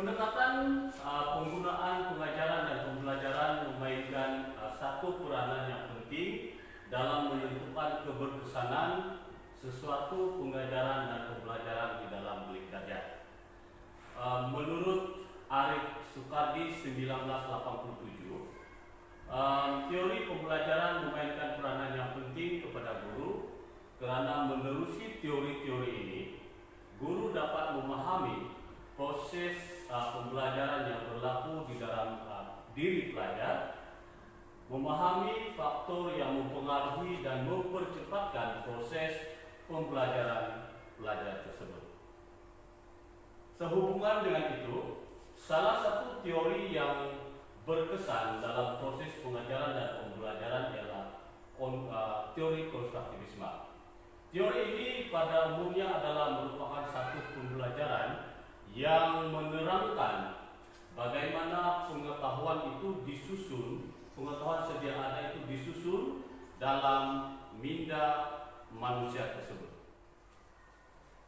Pendekatan penggunaan pengajaran dan pembelajaran memainkan satu peranan yang penting dalam menentukan keberkesanan sesuatu pengajaran dan pembelajaran di dalam bilik darjah. Menurut Arif Sukardi 1987, teori pembelajaran memainkan peranan yang penting kepada guru kerana menerusi teori-teori ini, guru dapat memahami proses pembelajaran yang berlaku di dalam diri pelajar, memahami faktor yang mempengaruhi dan mempercepatkan proses pembelajaran pelajar tersebut. Sehubungan dengan itu, salah satu teori yang berkesan dalam proses pengajaran dan pembelajaran ialah teori konstruktivisme. Teori ini pada umumnya adalah merupakan satu pembelajaran yang menerangkan bagaimana pengetahuan itu disusun, pengetahuan sedia ada itu disusun dalam minda manusia tersebut.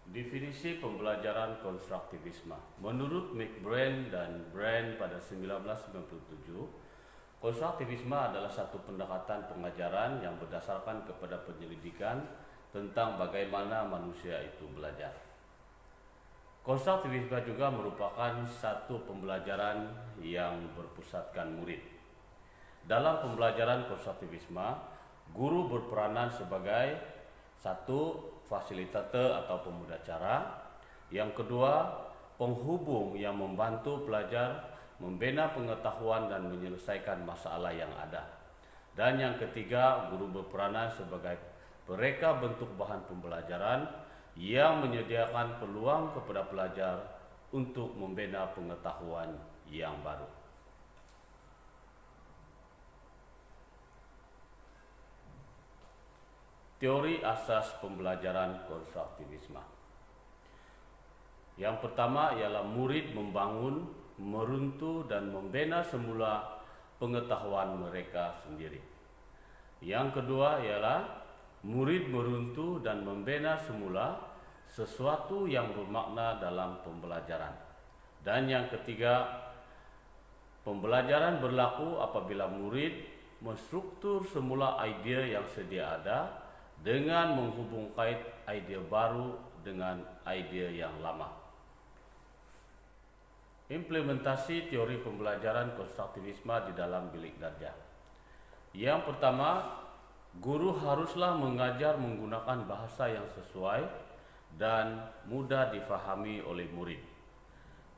Definisi pembelajaran konstruktivisme. Menurut McBride dan Brand pada 1997, konstruktivisme adalah satu pendekatan pengajaran yang berdasarkan kepada penyelidikan tentang bagaimana manusia itu belajar. Konstruktivisme juga merupakan satu pembelajaran yang berpusatkan murid. Dalam pembelajaran konstruktivisme, guru berperanan sebagai satu, fasilitator atau pemudacara. Yang kedua, penghubung yang membantu pelajar membina pengetahuan dan menyelesaikan masalah yang ada. Dan yang ketiga, guru berperanan sebagai pereka bentuk bahan pembelajaran yang menyediakan peluang kepada pelajar untuk membina pengetahuan yang baru. Teori asas pembelajaran konstruktivisme. Yang pertama ialah murid membangun, meruntuh dan membina semula pengetahuan mereka sendiri. Yang kedua ialah murid meruntuh dan membina semula sesuatu yang bermakna dalam pembelajaran. Dan yang ketiga, pembelajaran berlaku apabila murid menstruktur semula idea yang sedia ada dengan menghubungkan idea baru dengan idea yang lama. Implementasi teori pembelajaran konstruktivisme di dalam bilik darjah. Yang pertama, guru haruslah mengajar menggunakan bahasa yang sesuai dan mudah difahami oleh murid.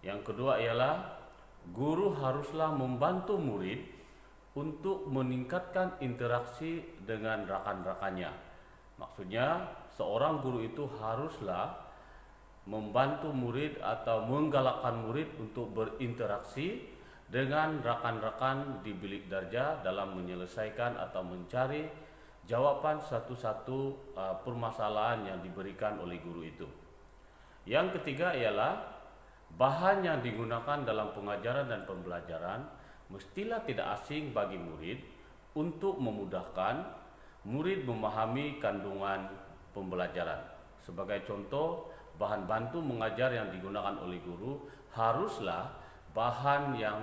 Yang kedua ialah guru haruslah membantu murid untuk meningkatkan interaksi dengan rakan-rakannya. Maksudnya, seorang guru itu haruslah membantu murid atau menggalakkan murid untuk berinteraksi dengan rakan-rakan di bilik darjah dalam menyelesaikan atau mencari jawapan satu-satu permasalahan yang diberikan oleh guru itu. Yang ketiga ialah bahan yang digunakan dalam pengajaran dan pembelajaran mestilah tidak asing bagi murid untuk memudahkan murid memahami kandungan pembelajaran. Sebagai contoh, bahan bantu mengajar yang digunakan oleh guru haruslah bahan yang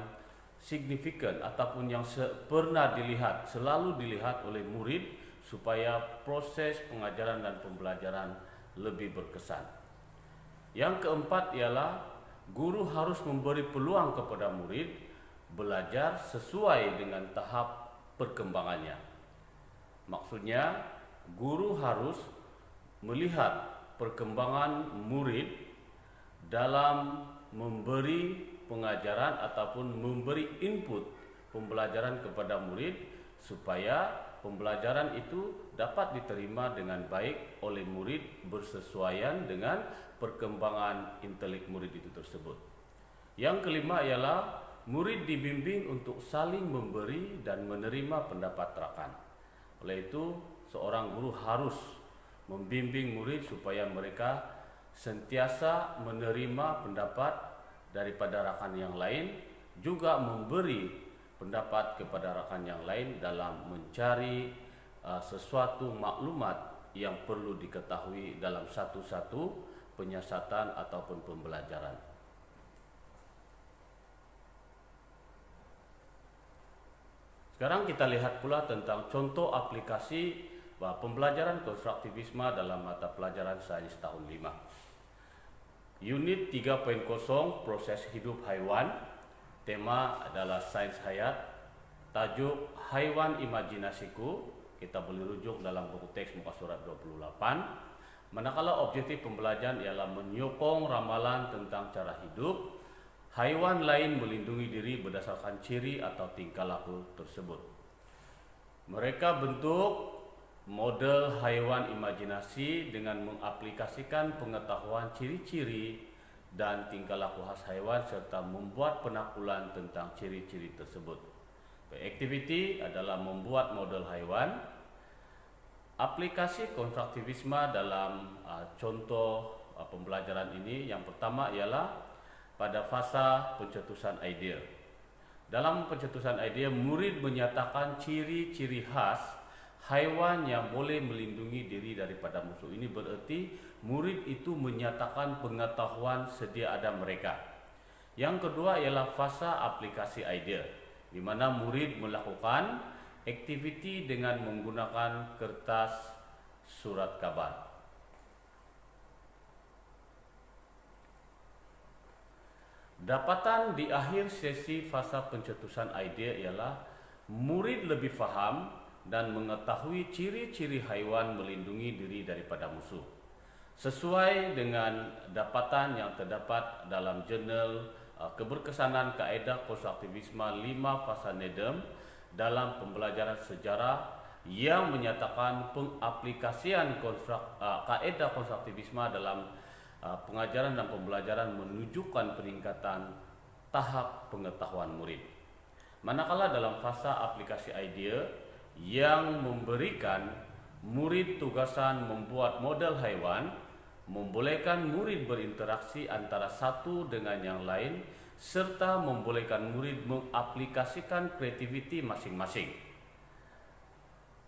signifikan ataupun yang pernah dilihat, selalu dilihat oleh murid supaya proses pengajaran dan pembelajaran lebih berkesan. Yang keempat ialah guru harus memberi peluang kepada murid belajar sesuai dengan tahap perkembangannya. Maksudnya, guru harus melihat perkembangan murid dalam memberi pengajaran ataupun memberi input pembelajaran kepada murid supaya pembelajaran itu dapat diterima dengan baik oleh murid bersesuaian dengan perkembangan intelek murid itu tersebut. Yang kelima ialah murid dibimbing untuk saling memberi dan menerima pendapat rakan. Oleh itu, seorang guru harus membimbing murid supaya mereka sentiasa menerima pendapat daripada rakan yang lain, juga memberi pendapat kepada rakan yang lain dalam mencari sesuatu maklumat yang perlu diketahui dalam satu-satu penyiasatan ataupun pembelajaran. Sekarang kita lihat pula tentang contoh aplikasi pembelajaran konstruktivisme dalam mata pelajaran sains tahun 5. Unit 3.0 proses hidup haiwan. Tema adalah sains hayat. Tajuk haiwan imajinasiku. Kita boleh rujuk dalam buku teks muka surat 28. Manakala objektif pembelajaran ialah menyokong ramalan tentang cara hidup haiwan lain melindungi diri berdasarkan ciri atau tingkah laku tersebut. Mereka bentuk model haiwan imajinasi dengan mengaplikasikan pengetahuan ciri-ciri dan tingkah laku khas haiwan serta membuat penaklukan tentang ciri-ciri tersebut. Aktiviti adalah membuat model haiwan. Aplikasi konstruktivisme dalam contoh pembelajaran ini yang pertama ialah pada fasa pencetusan idea. Dalam pencetusan idea, murid menyatakan ciri-ciri khas haiwan yang boleh melindungi diri daripada musuh. Ini berarti murid itu menyatakan pengetahuan sedia ada mereka. Yang kedua ialah fasa aplikasi idea, di mana murid melakukan aktiviti dengan menggunakan kertas surat kabar. Dapatan di akhir sesi fasa pencetusan idea ialah murid lebih faham dan mengetahui ciri-ciri haiwan melindungi diri daripada musuh. Sesuai dengan dapatan yang terdapat dalam jurnal keberkesanan kaedah konstruktivisme 5 fasa Nedem dalam pembelajaran sejarah yang menyatakan pengaplikasian kaedah konstruktivisme dalam pengajaran dan pembelajaran menunjukkan peningkatan tahap pengetahuan murid. Manakala dalam fasa aplikasi idea yang memberikan murid tugasan membuat model haiwan, membolehkan murid berinteraksi antara satu dengan yang lain, serta membolehkan murid mengaplikasikan kreativiti masing-masing.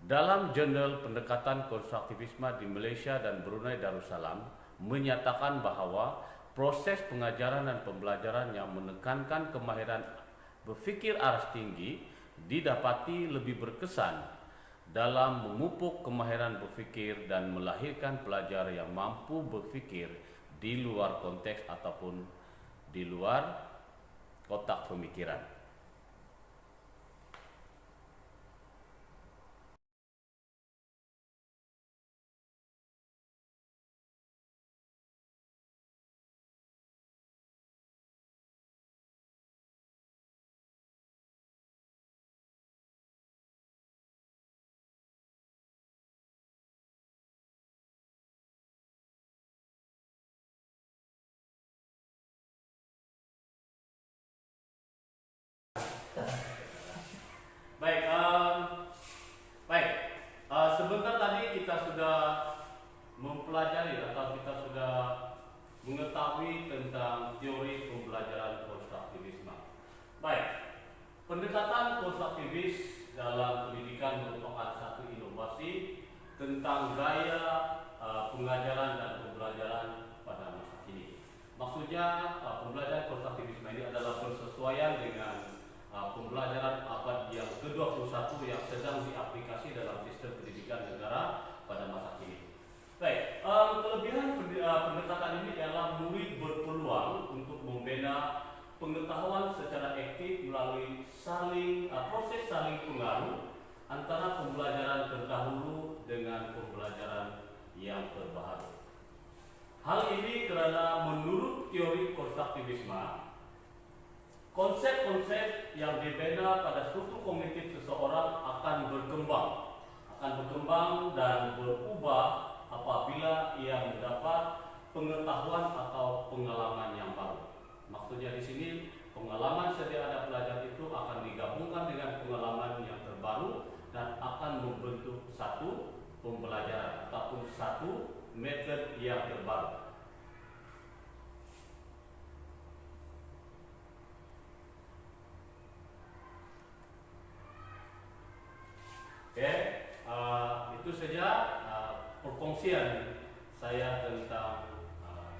Dalam jurnal pendekatan konstruktivisme di Malaysia dan Brunei Darussalam, menyatakan bahawa proses pengajaran dan pembelajaran yang menekankan kemahiran berfikir aras tinggi didapati lebih berkesan dalam memupuk kemahiran berfikir dan melahirkan pelajar yang mampu berfikir di luar konteks ataupun di luar kotak pemikiran. Sebentar tadi kita sudah mempelajari atau kita sudah mengetahui tentang teori pembelajaran konstruktivisme. Baik, pendekatan konstruktivis dalam pendidikan merupakan satu inovasi tentang gaya pengajaran dan pembelajaran pada masa kini. Maksudnya pembelajaran konstruktivisme ini adalah bersesuaian dengan pembelajaran abad yang ke-21 yang sedang diaplikasi dalam sistem pendidikan negara pada masa kini. Baik, kelebihan pendekatan ini adalah murid berpeluang untuk membina pengetahuan secara aktif melalui proses saling pengaruh antara pembelajaran terdahulu dengan pembelajaran yang terbaru. Hal ini kerana menurut teori konstruktivisme, konsep-konsep yang dibina pada struktur kognitif seseorang akan berkembang dan berubah apabila ia mendapat pengetahuan atau pengalaman yang baru. Maksudnya di sini pengalaman sedia ada pelajar itu akan digabungkan dengan pengalaman yang terbaru dan akan membentuk satu pembelajaran ataupun satu metode yang terbaru. Itu saja perkongsian saya tentang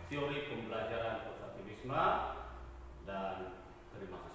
teori pembelajaran konstruktivisme dan terima kasih.